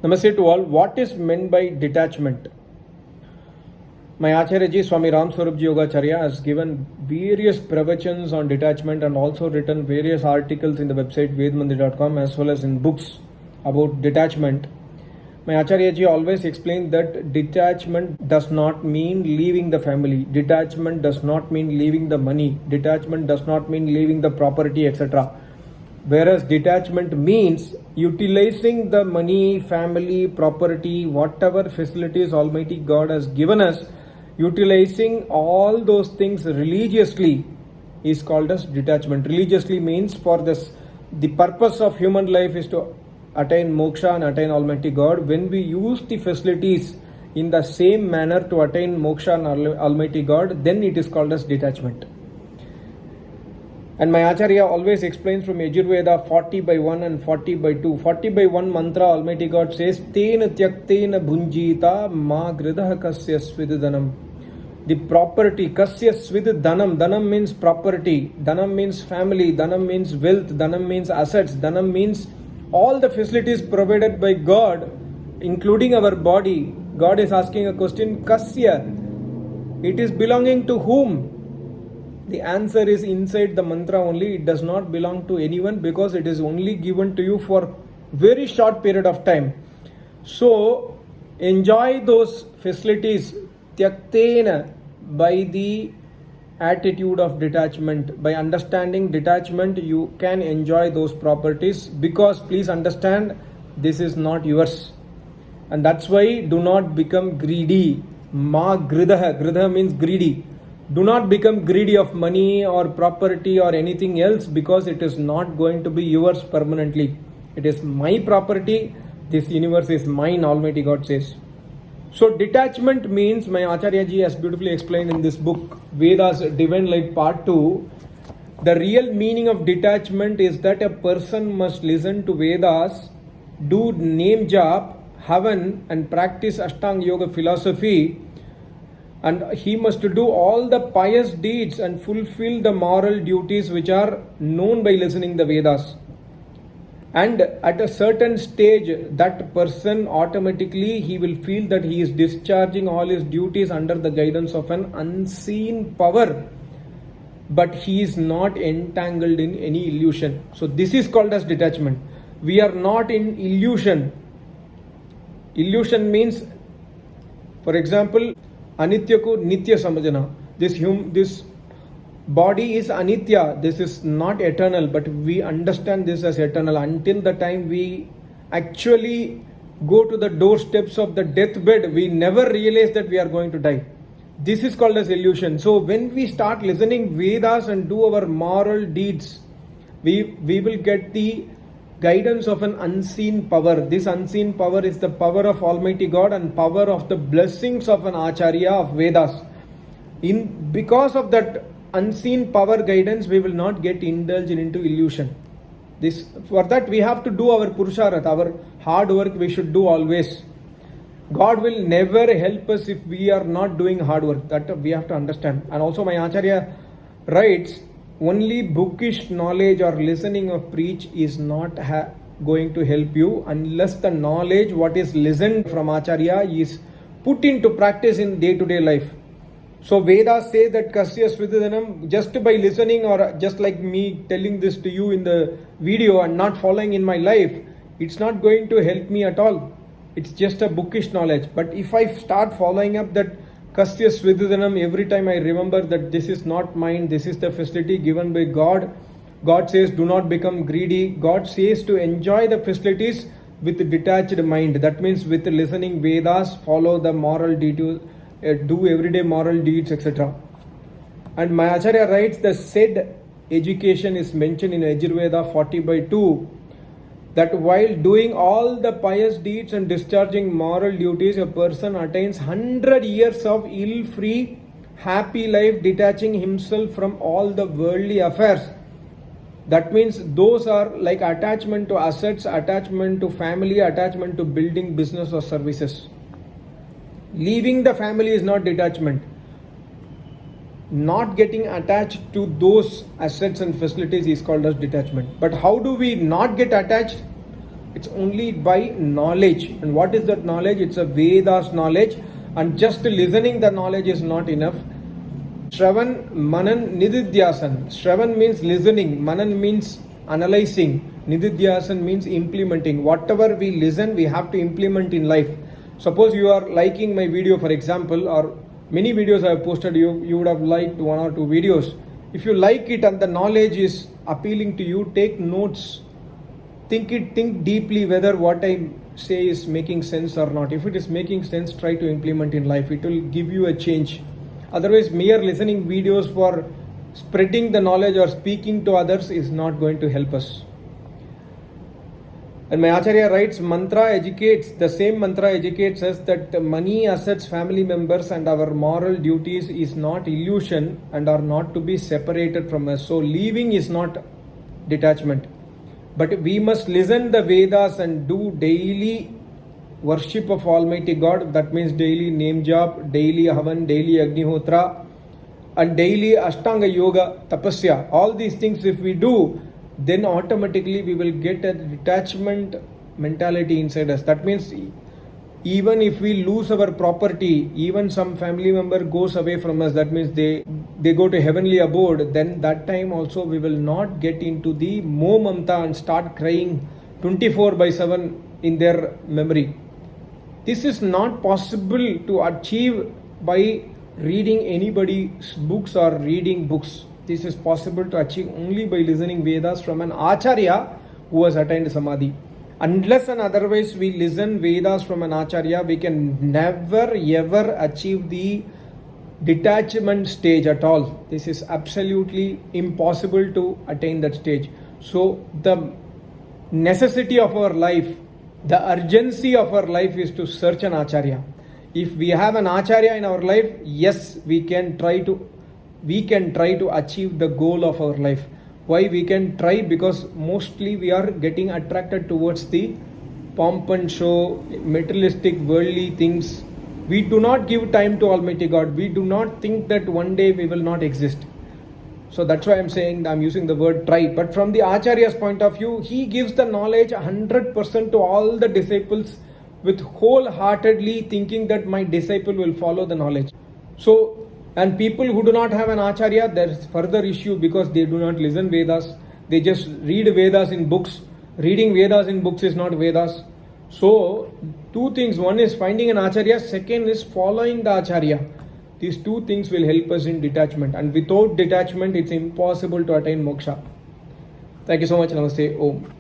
Namaste to all. What is meant by detachment? My Acharya Ji Swami Ram Swarup Ji Yogacharya has given various pravachans on detachment and also written various articles in the website vedmandir.com as well as in books about detachment. My Acharya Ji always explained that detachment does not mean leaving the family. Detachment does not mean leaving the money. Detachment does not mean leaving the property, etc. Whereas detachment means utilizing the money, family, property, whatever facilities Almighty God has given us, utilizing all those things religiously is called as detachment. Religiously means for this, the purpose of human life is to attain moksha and attain Almighty God. When we use the facilities in the same manner to attain moksha and Almighty God, then it is called as detachment. And my Acharya always explains from Yajurveda 40/1 and 40/2. 40/1 mantra, Almighty God says, Tena tyaktena bhunjita ma gridah kasya svidhanam. The property, kasya svidhanam. Dhanam means property. Dhanam means family. Dhanam means wealth. Dhanam means assets. Dhanam means all the facilities provided by God, including our body. God is asking a question, kasya. It is belonging to whom? The answer is inside the mantra only. It does not belong to anyone because it is only given to you for very short period of time. So enjoy those facilities tyaktena, by the attitude of detachment. By understanding detachment, you can enjoy those properties, because please understand, this is not yours. And that's why do not become greedy. Ma gridah. Gridah means greedy. Do not become greedy of money or property or anything else, because it is not going to be yours permanently. It is my property. This universe is mine, Almighty God says. So detachment means, my Acharya Ji has beautifully explained in this book, Vedas Divine Light Part 2, the real meaning of detachment is that a person must listen to Vedas, do name jap, havan, and practice Ashtanga Yoga philosophy, and he must do all the pious deeds and fulfill the moral duties which are known by listening the Vedas. And at a certain stage, that person automatically, he will feel that he is discharging all his duties under the guidance of an unseen power, but he is not entangled in any illusion. So this is called as detachment. We are not in illusion. Illusion means, for example, anitya ko nitya samajhana. This body is anitya. This is not eternal, but we understand this as eternal until the time we actually go to the doorsteps of the deathbed. We never realize that we are going to die. This is called as illusion. So when we start listening Vedas and do our moral deeds, we will get the guidance of an unseen power. This unseen power is the power of Almighty God and power of the blessings of an Acharya of Vedas. Because of that unseen power guidance, we will not get indulged into illusion. For that we have to do our purusharat, our hard work we should do always. God will never help us if we are not doing hard work. That we have to understand. And also my Acharya writes, only bookish knowledge or listening of preach is not going to help you unless the knowledge what is listened from Acharya is put into practice in day-to-day life. So Vedas say that kasya svidhanam, just by listening or just like me telling this to you in the video and not following in my life, it's not going to help me at all. It's just a bookish knowledge. But if I start following up that kasya svidhanam, every time I remember that this is not mine, this is the facility given by God. God says do not become greedy. God says to enjoy the facilities with a detached mind. That means with listening Vedas, follow the moral details, do everyday moral deeds, etc. And my Acharya writes, the said education is mentioned in Yajurveda 40/2, that while doing all the pious deeds and discharging moral duties, a person attains 100 years of ill-free, happy life, detaching himself from all the worldly affairs. That means those are like attachment to assets, attachment to family, attachment to building business or services. Leaving the family is not detachment. Not getting attached to those assets and facilities is called as detachment. But how do we not get attached? It's only by knowledge. And what is that knowledge? It's a Vedas knowledge. And just listening the knowledge is not enough. Shravan, Manan, Nididhyasan. Shravan means listening, Manan means analyzing, Nididhyasan means implementing. Whatever we listen, we have to implement in life. Suppose you are liking my video, for example, or many videos I have posted, you would have liked one or two videos. If you like it and the knowledge is appealing to you, take notes. Think deeply whether what I say is making sense or not. If it is making sense, try to implement in life. It will give you a change. Otherwise, mere listening videos for spreading the knowledge or speaking to others is not going to help us. And my Acharya writes, the same mantra educates us that money, assets, family members and our moral duties is not illusion and are not to be separated from us. So leaving is not detachment. But we must listen the Vedas and do daily worship of Almighty God. That means daily name jap, daily havan, daily agnihotra and daily ashtanga yoga, tapasya. All these things if we do, then automatically we will get a detachment mentality inside us. That means even if we lose our property, even some family member goes away from us, that means they go to heavenly abode, then that time also we will not get into the moh mamta and start crying 24/7 in their memory. This is not possible to achieve by reading anybody's books or reading books. This is possible to achieve only by listening Vedas from an Acharya who has attained Samadhi. Unless and otherwise we listen Vedas from an Acharya, we can never ever achieve the detachment stage at all. This is absolutely impossible to attain that stage. So the necessity of our life, the urgency of our life is to search an Acharya. If we have an Acharya in our life, yes, we can try to achieve the goal of our life. Why we can try? Because mostly we are getting attracted towards the pomp and show, materialistic, worldly things. We do not give time to Almighty God. We do not think that one day we will not exist. So that's why I'm using the word try. But from the Acharya's point of view, he gives the knowledge 100% to all the disciples with wholeheartedly thinking that my disciple will follow the knowledge. So, and people who do not have an Acharya, there's further issue because they do not listen Vedas. They just read Vedas in books. Reading Vedas in books is not Vedas. So, two things. One is finding an Acharya. Second is following the Acharya. These two things will help us in detachment. And without detachment, it's impossible to attain moksha. Thank you so much. Namaste. Om.